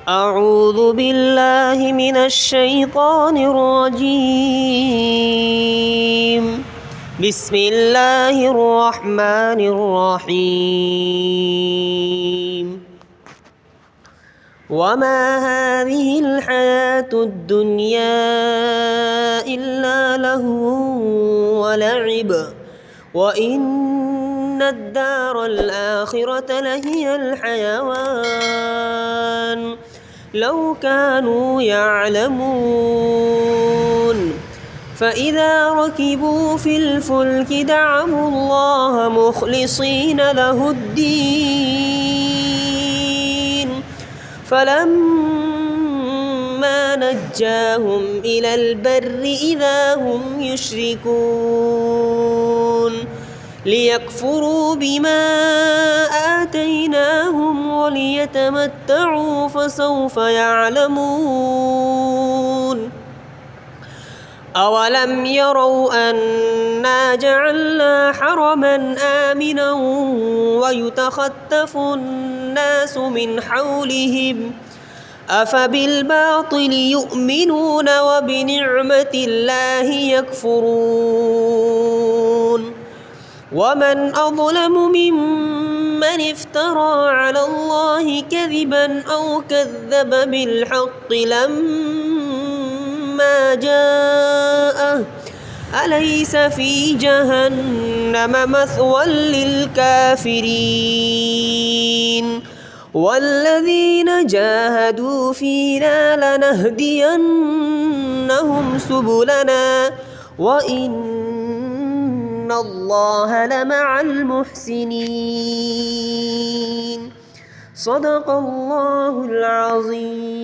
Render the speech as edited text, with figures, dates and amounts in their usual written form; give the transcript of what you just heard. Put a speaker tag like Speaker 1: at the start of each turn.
Speaker 1: أعوذ بالله من الشيطان الرجيم. بسم الله الرحمن الرحيم. وما هذه الحياة الدنيا إلا لهو ولعب وإن الدار الآخرة لهي الحيوان لو كانوا يعلمون. فإذا ركبوا في الفلك دعوا الله مخلصين له الدين فلما نجاهم إلى البر إذا هم يشركون ليكفروا بما آتيناهم وليتمتعوا فسوف يعلمون. أولم يروا أنا جعلنا حرما آمنا ويتخطف الناس من حولهم أفبالباطل يؤمنون وبنعمة الله يكفرون. ومن أظلم ممن افترى على الله كذبا أو كذب بالحق لما جاءه أليس في جهنم مثوى للكافرين. والذين جاهدوا فينا لنهدينهم سبلنا وإن الله لمع المحسنين. صدق الله العظيم.